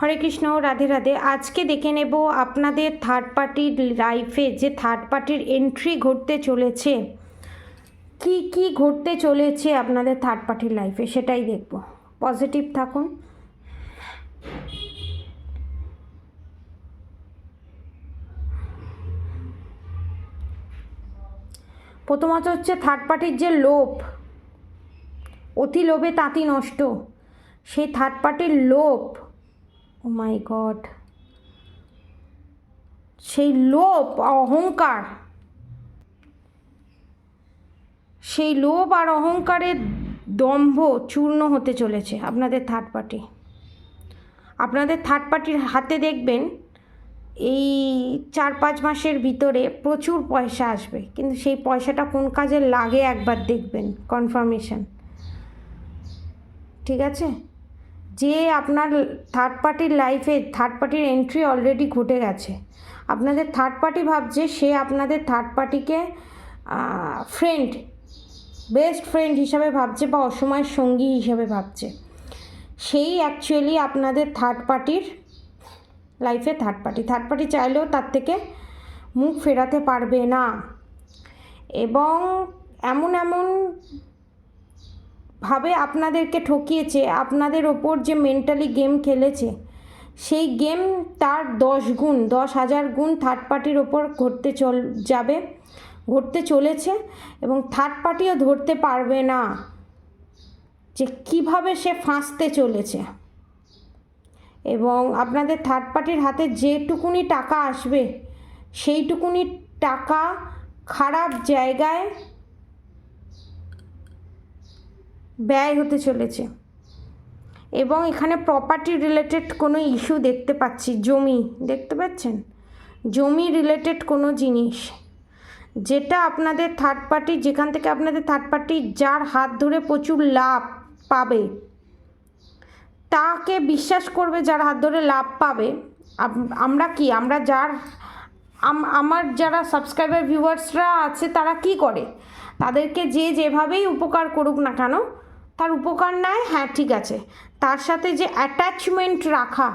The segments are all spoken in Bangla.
হরে কৃষ্ণ, রাধে রাধে। আজকে দেখে নেব আপনাদের থার্ড পার্টির লাইফে যে থার্ড পার্টির এন্ট্রি ঘটতে চলেছে, কি কি ঘটতে চলেছে আপনাদের থার্ড পার্টির লাইফে, সেটাই দেখব। পজিটিভ থাকুন। প্রথমত হচ্ছে থার্ড পার্টির যে লোভ, অতি লোভে তাঁতি নষ্ট, সেই থার্ড পার্টির লোভ, ও মাই গড, সেই লোভ অহংকার, সেই লোভ আর অহংকারের দম্ভ চূর্ণ হতে চলেছে আপনাদের থার্ড পার্টি। আপনাদের থার্ড পার্টির হাতে দেখবেন এই 4-5 মাসের ভিতরে প্রচুর পয়সা আসবে, কিন্তু সেই পয়সাটা কোন কাজে লাগে একবার দেখবেন, কনফার্মেশন। ঠিক আছে, যে আপনার থার্ড পার্টির লাইফে থার্ড পার্টির এন্ট্রি অলরেডি ঘটে গেছে, আপনাদের থার্ড পার্টি ভাবছে সে আপনাদের থার্ড পার্টিকে ফ্রেন্ড, বেস্ট ফ্রেন্ড হিসাবে ভাবছে বা অসময়ের সঙ্গী হিসাবে ভাবছে, সেই অ্যাকচুয়ালি আপনাদের থার্ড পার্টির লাইফে থার্ড পার্টি চাইলেও তার থেকে মুখ ফেরাতে পারবে না। এবং এমন ভাবে আপনাদেরকে ঠকিয়েছে, আপনাদের ওপর যে মেন্টালি গেম খেলেছে, সেই গেম তার 10,000 গুণ থার্ড পার্টির ওপর ঘটতে চলেছে। এবং থার্ড পার্টিও ধরতে পারবে না যে কিভাবে সে ফাঁসতে চলেছে। এবং আপনাদের থার্ড পার্টির হাতে যেটুকুনি টাকা আসবে, সেইটুকুনি টাকা খারাপ জায়গায় ব্যয় হতে চলেছে। এবং এখানে প্রপার্টি রিলেটেড কোনো ইস্যু দেখতে পাচ্ছি, জমি দেখতে পাচ্ছেন, জমি রিলেটেড কোনো জিনিস, যেটা আপনাদের থার্ড পার্টি, যেখান থেকে আপনাদের থার্ড পার্টি যার হাত ধরে প্রচুর লাভ পাবে, তাকে বিশ্বাস করবে যার হাত ধরে লাভ পাবে। আমার যারা সাবস্ক্রাইবার ভিউয়ার্সরা আছে, তারা কি করে, তাদেরকে যেভাবেই উপকার করুক না কেন, তার উপকার নেয়, হ্যাঁ ঠিক আছে, তার সাথে যে অ্যাটাচমেন্ট রাখা,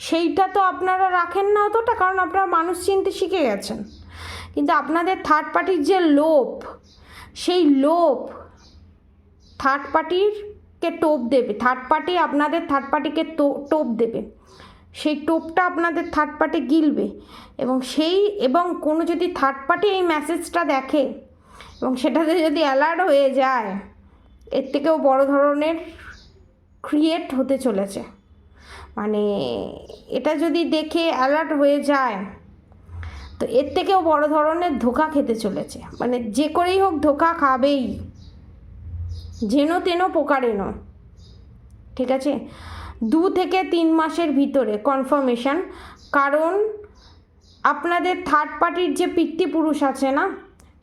সেইটা তো আপনারা রাখেন না অতটা, কারণ আপনারা মানুষ চিনতে শিখে গেছেন। কিন্তু আপনাদের থার্ড পার্টির যে লোভ, সেই লোভ থার্ড পার্টিকে টোপ দেবে, থার্ড পার্টি আপনাদের থার্ড পার্টিকে টোপ দেবে, সেই টোপটা আপনাদের থার্ড পার্টি গিলবে। এবং কোনো যদি থার্ড পার্টি এই মেসেজটা দেখে এবং সেটাতে যদি অ্যালার্ট হয়ে যায়, এর থেকেও বড় ধরনের ক্রিয়েট হতে চলেছে। মানে এটা যদি দেখে অ্যালার্ট হয়ে যায়, তো এর থেকেও বড় ধরনের ধোঁকা খেতে চলেছে। মানে যে করেই হোক ধোঁকা খাবেই, যেন তেন প্রকারেণ। ঠিক আছে, 2 থেকে 3 মাসের ভিতরে কনফার্মেশন। কারণ আপনাদের থার্ড পার্টির যে পিতৃপুরুষ আছে না,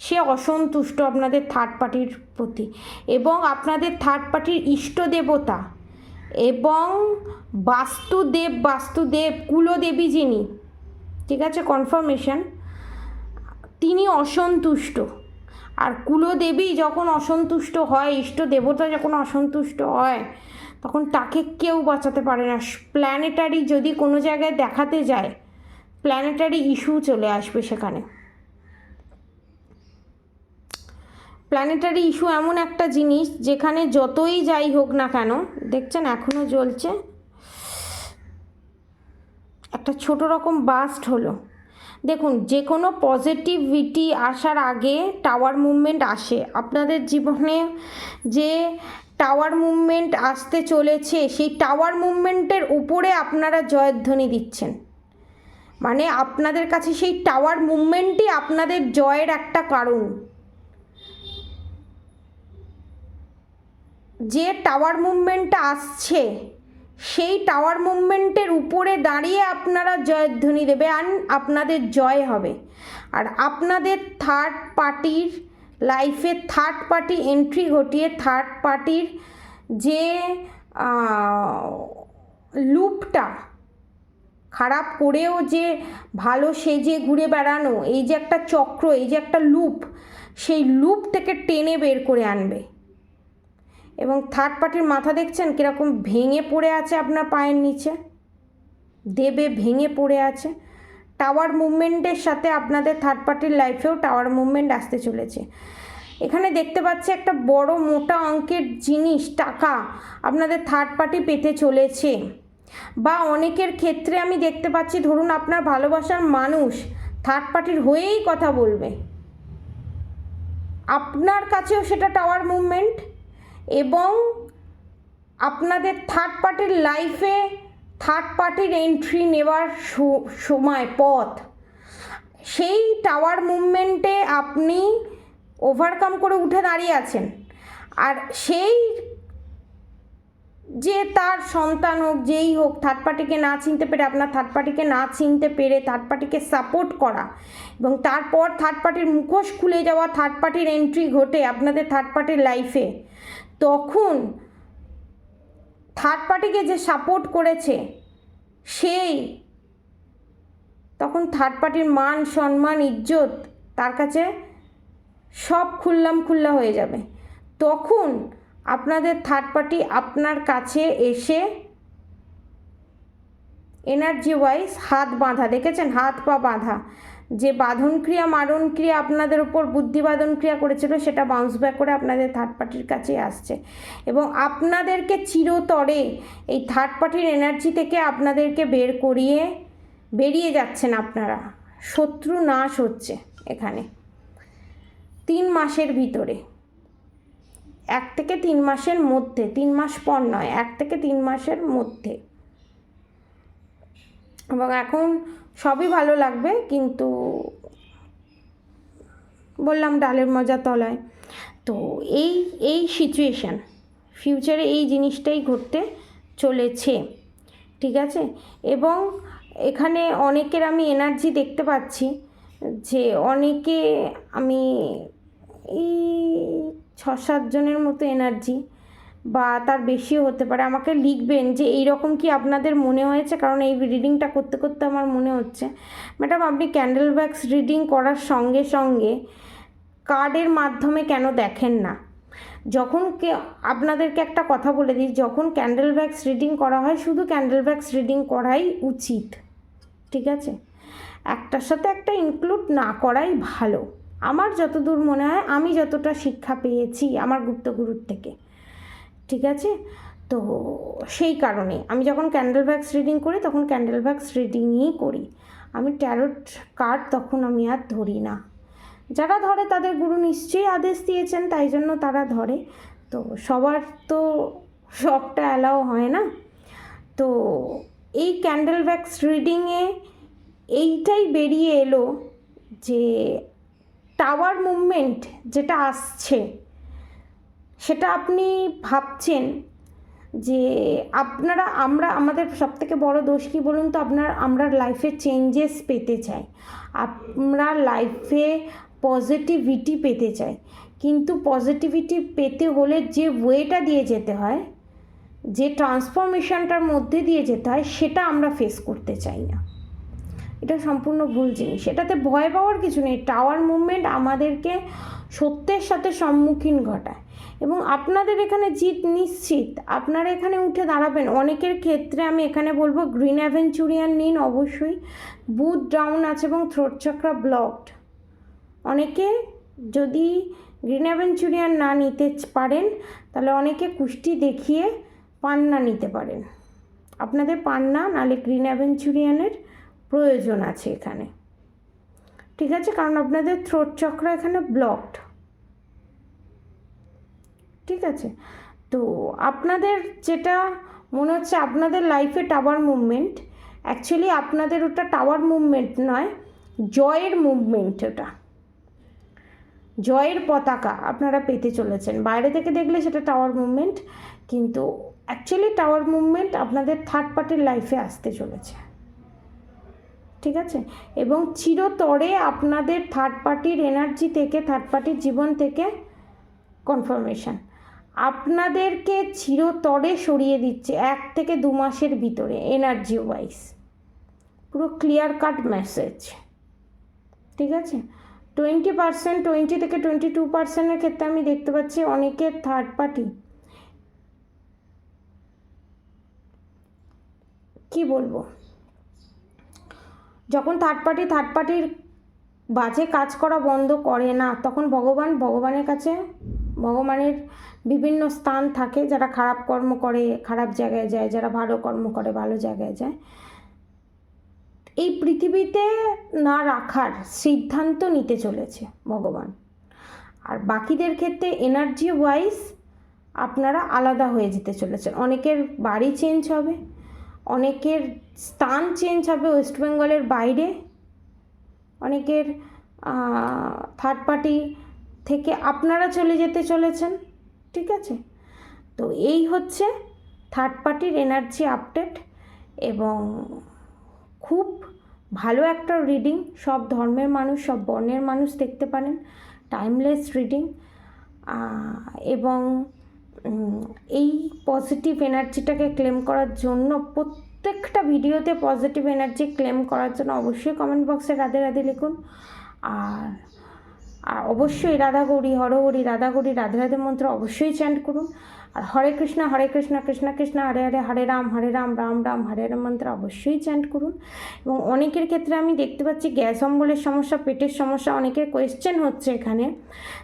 সে অসন্তুষ্ট আপনাদের থার্ড পার্টির প্রতি। এবং আপনাদের থার্ড পার্টির ইষ্ট দেবতা এবং বাস্তুদেব কুলদেবী যিনি, ঠিক আছে, কনফার্মেশন, তিনি অসন্তুষ্ট। আর কুলদেবী যখন অসন্তুষ্ট হয়, ইষ্ট দেবতা যখন অসন্তুষ্ট হয়, তখন তাকে কেউ বাঁচাতে পারে না। প্ল্যানেটারি যদি কোনো জায়গায় দেখাতে যায়, প্ল্যানেটারি ইস্যু চলে আসবে সেখানে। প্ল্যানেটারি ইস্যু এমন একটা জিনিস, যেখানে যতই যাই হোক না কেন, দেখছেন এখনও জ্বলছে, একটা ছোট রকম বাস্ট হলো। দেখুন, যে কোনো পজিটিভিটি আসার আগে টাওয়ার মুভমেন্ট আসে। আপনাদের জীবনে যে টাওয়ার মুভমেন্ট আসতে চলেছে, সেই টাওয়ার মুভমেন্টের উপরে আপনারা জয়ধ্বনি দিচ্ছেন। মানে আপনাদের কাছে সেই টাওয়ার মুভমেন্টই আপনাদের জয়ের একটা কারণ। যে টাওয়ার মুভমেন্টটা আসছে, সেই টাওয়ার মুভমেন্টের উপরে দাঁড়িয়ে আপনারা জয়ধ্বনি দেবে, আর আপনাদের জয় হবে। আর আপনাদের থার্ড পার্টির লাইফে থার্ড পার্টি এন্ট্রি ঘটিয়ে থার্ড পার্টির যে লুপটা খারাপ করেও যে ভালো সেজে ঘুরে বেড়ানো, এই যে একটা চক্র, এই যে একটা লুপ, সেই লুপ থেকে টেনে বের করে আনবে। এবং থার্ড পার্টির মাথা দেখছেন কীরকম ভেঙে পড়ে আছে আপনার পায়ের নিচে। দেবে, ভেঙে পড়ে আছে। টাওয়ার মুভমেন্টের সাথে আপনাদের থার্ড পার্টির লাইফেও টাওয়ার মুভমেন্ট আসতে চলেছে। এখানে দেখতে পাচ্ছি একটা বড় মোটা অঙ্কের জিনিস, টাকা আপনাদের থার্ড পার্টি পেতে চলেছে। বা অনেকের ক্ষেত্রে আমি দেখতে পাচ্ছি, ধরুন আপনার ভালোবাসার মানুষ থার্ড পার্টির হয়েই কথা বলবে, আপনার কাছেও সেটা টাওয়ার মুভমেন্ট, এবং আপনাদের থার্ড পার্টির লাইফে থার্ড পার্টির এন্ট্রি নেওয়ার সময় পথ, সেই টাওয়ার মুভমেন্টে আপনি ওভারকাম করে উঠে দাঁড়িয়ে আছেন। আর সেই যে তার সন্তান হোক, যেই হোক, থার্ড পার্টিকে না চিনতে পেরে, আপনার থার্ড পার্টিকে না চিনতে পেরে থার্ড পার্টিকে সাপোর্ট করা, এবং তারপর থার্ড পার্টির মুখোশ খুলে যাওয়া, থার্ড পার্টির এন্ট্রি ঘটে আপনাদের থার্ড পার্টির লাইফে, তখন থার্ড পার্টিকে যে সাপোর্ট করেছে সেই, তখন থার্ড পার্টির মান সম্মান ইজ্জত তার কাছে সব খুল্লা হয়ে যাবে। তখন আপনাদের থার্ড পার্টি আপনার কাছে এসে এনার্জি ওয়াইজ হাত বাঁধা, দেখেছেন হাত পা বাঁধা, যে বাঁধন ক্রিয়া মারণ ক্রিয়া আপনাদের উপর বুদ্ধি বাঁধন ক্রিয়া করেছিল, সেটা বাউন্স ব্যাক করে আপনাদের থার্ড পার্টির কাছে আসছে, এবং আপনাদেরকে চিরতরে এই থার্ড পার্টির এনার্জি থেকে আপনাদেরকে বেরিয়ে যাচ্ছেন আপনারা। শত্রু নাশ হচ্ছে এখানে 3 মাসের ভিতরে, 1 থেকে 3 মাসের মধ্যে, 3 মাস পর নয়, 1 থেকে 3 মাসের মধ্যে। এবং এখন সবই ভালো লাগবে, কিন্তু বললাম ডালের মজা তলায়। তো এই সিচুয়েশান ফিউচারে এই জিনিসটাই ঘটতে চলেছে, ঠিক আছে। এবং এখানে অনেকের আমি এনার্জি দেখতে পাচ্ছি, যে অনেকে, আমি এই 6-7 জনের মতো এনার্জি, বা তার বেশিও হতে পারে, আমাকে লিখবেন যে এই রকম কি আপনাদের মনে হয়েছে। কারণ এই রিডিংটা করতে করতে আমার মনে হচ্ছে, ম্যাডাম আপনি ক্যান্ডেল ওয়্যাক্স রিডিং করার সঙ্গে সঙ্গে কার্ডের মাধ্যমে কেন দেখেন না। যখন আপনাদেরকে একটা কথা বলে দিই, যখন ক্যান্ডেল ওয়্যাক্স রিডিং করা হয়, শুধু ক্যান্ডেল ওয়্যাক্স রিডিং করাই উচিত, ঠিক আছে। একটার সাথে একটা ইনক্লুড না করাই ভালো, আমার যতদূর মনে হয়, আমি যতটা শিক্ষা পেয়েছি আমার গুপ্তগুরুর থেকে, ঠিক আছে। তো সেই কারণে আমি যখন ক্যান্ডেল ওয়্যাক্স রিডিং করি, তখন ক্যান্ডেল ওয়্যাক্স রিডিংই করি, আমি ট্যারোট কার্ড তখন আমি আর ধরি না। যারা ধরে তাদের গুরু নিশ্চয়ই আদেশ দিয়েছেন, তাই জন্য তারা ধরে। তো সবার তো সবটা অ্যালাও হয় না। তো এই ক্যান্ডেল ওয়্যাক্স রিডিংয়ে এইটাই বেরিয়ে এলো, যে টাওয়ার মুভমেন্ট যেটা আসছে, সেটা আপনি ভাবছেন যে আমাদের সবথেকে বড় দোষ কী বলুন তো, আমরা লাইফে চেঞ্জেস পেতে চাই, আমরা লাইফে পজিটিভিটি পেতে চাই, কিন্তু পজিটিভিটি পেতে হলে যে ওয়েটা দিয়ে যেতে হয়, যে ট্রান্সফরমেশনটার মধ্যে দিয়ে যেতে হয়, সেটা আমরা ফেস করতে চাই না। এটা সম্পূর্ণ ভুল জিনিস, এটাতে ভয় পাওয়ার কিছু নেই। টাওয়ার মুভমেন্ট আমাদেরকে সত্যের সাথে সম্মুখীন ঘটায়, এবং আপনাদের এখানে জিত নিশ্চিত, আপনারা এখানে উঠে দাঁড়াবেন। অনেকের ক্ষেত্রে আমি এখানে বলবো গ্রিন অ্যাভেঞ্চুরিয়ান নিন অবশ্যই, বুথ ডাউন আছে এবং থ্রোট চক্রা ব্লকড। অনেকে যদি গ্রিন অ্যাভেঞ্চুরিয়ান না নিতে পারেন, তাহলে অনেকে কুষ্টি দেখিয়ে পান্না নিতে পারেন। আপনাদের পান্না নালে গ্রিন অ্যাভেঞ্চুরিয়ানের প্রয়োজন আছে এখানে, ঠিক আছে, কারণ আপনাদের থ্রোট চক্র এখানে ব্লকড, ঠিক আছে। তো আপনাদের যেটা মনে হচ্ছে আপনাদের লাইফে টাওয়ার মুভমেন্ট, অ্যাকচুয়ালি আপনাদের ওটা টাওয়ার মুভমেন্ট নয়, জয়ের মুভমেন্ট, ওটা জয়ের পতাকা আপনারা পেতে চলেছেন। বাইরে থেকে দেখলে সেটা টাওয়ার মুভমেন্ট, কিন্তু অ্যাকচুয়ালি টাওয়ার মুভমেন্ট আপনাদের থার্ড পার্টির লাইফে আসতে চলেছে, ঠিক আছে। এবং চিরতরে আপনাদের থার্ড পার্টির এনার্জি থেকে, থার্ড পার্টির জীবন থেকে কনফার্মেশন আপনাদেরকে চিরতরে সরিয়ে দিচ্ছে 1 থেকে 2 মাসের ভিতরে, এনার্জি ওয়াইজ পুরো ক্লিয়ার কাট মেসেজ, ঠিক আছে। 20%, 20 থেকে 22%-এর ক্ষেত্রে আমি দেখতে পাচ্ছি অনেকের থার্ড পার্টি, কি বলবো, যখন থার্ড পার্টির বাজে কাজ করা বন্ধ করে না, তখন ভগবানের কাছে ভগবানের বিভিন্ন স্থান থাকে। যারা খারাপ কর্ম করে খারাপ জায়গায় যায়, যারা ভালো কর্ম করে ভালো জায়গায় যায়। এই পৃথিবীতে না রাখার সিদ্ধান্ত নিতে চলেছে ভগবান। আর বাকিদের ক্ষেত্রে এনার্জি ওয়াইজ আপনারা আলাদা হয়ে যেতে চলেছেন। অনেকের বাড়ি চেঞ্জ হবে, অনেকের স্থান চেঞ্জ হবে ওয়েস্ট বেঙ্গলের বাইরে, অনেকের থার্ড পার্টি থেকে আপনারা চলে যেতে চলেছেন। ঠিক আছে, তো এই হচ্ছে থার্ড পার্টির এনার্জি আপডেট, এবং খুব ভালো একটা রিডিং। সব ধর্মের মানুষ, সব বর্ণের মানুষ দেখতে পারেন, টাইমলেস রিডিং। এবং এই পজিটিভ এনার্জিটাকে ক্লেম করার জন্য, প্রত্যেকটা ভিডিওতে পজিটিভ এনার্জি ক্লেম করার জন্য অবশ্যই কমেন্ট বক্সে রাধে রাধে লিখুন। আর অবশ্যই রাধা গৌরী হরহরি, রাধা গৌরী রাধে রাধে মন্ত্র অবশ্যই চ্যান্ট করুন। আর হরে কৃষ্ণ কৃষ্ণ কৃষ্ণ হরে হরে, হরে রাম রাম রাম হরে হরে মন্ত্র অবশ্যই চ্যান্ট করুন। এবং অনেকের ক্ষেত্রে আমি দেখতে পাচ্ছি গ্যাস অম্বলের সমস্যা, পেটের সমস্যা, অনেকের কোয়েশ্চেন হচ্ছে এখানে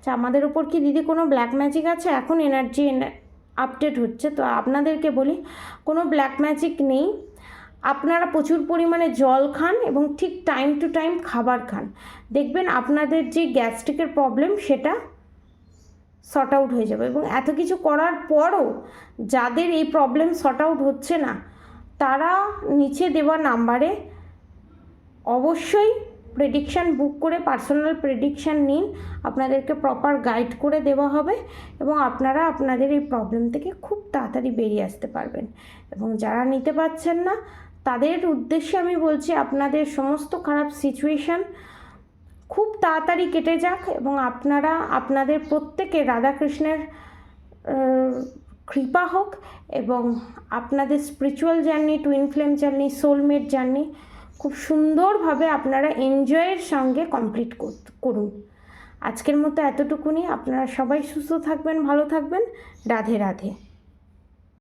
যে আমাদের উপর কি দিদি কোনো ব্ল্যাক ম্যাজিক আছে? এখন এনার্জি আপডেট হচ্ছে, তো আপনাদেরকে বলি কোনো ব্ল্যাক ম্যাজিক নেই। আপনারা প্রচুর পরিমাণে জল খান এবং ঠিক টাইম টু টাইম খাবার খান, দেখবেন আপনাদের যে গ্যাস্ট্রিকের প্রবলেম সেটা সর্ট আউট হয়ে যাবে। এবং এত কিছু করার পরও যাদের এই প্রবলেম সর্ট আউট হচ্ছে না, তারা নিচে দেওয়া নাম্বারে অবশ্যই প্রেডিকশান বুক করে পার্সোনাল প্রেডিকশান নিন, আপনাদেরকে প্রপার গাইড করে দেওয়া হবে এবং আপনারা আপনাদের এই প্রবলেম থেকে খুব তাড়াতাড়ি বেরিয়ে আসতে পারবেন। এবং যারা নিতে পারছেন না, তাদের উদ্দেশ্যে আমি বলছি আপনাদের সমস্ত খারাপ সিচুয়েশান খুব তাড়াতাড়ি কেটে যাক এবং আপনারা আপনাদের প্রত্যেকে রাধাকৃষ্ণের কৃপা হোক এবং আপনাদের spiritual journey, twin flame journey, soulmate journey খুব সুন্দরভাবে আপনারা এনজয়ের সঙ্গে কমপ্লিট করুন। আজকের মতো এতটুকুনি। আপনারা সবাই সুস্থ থাকবেন, ভালো থাকবেন। রাধে রাধে।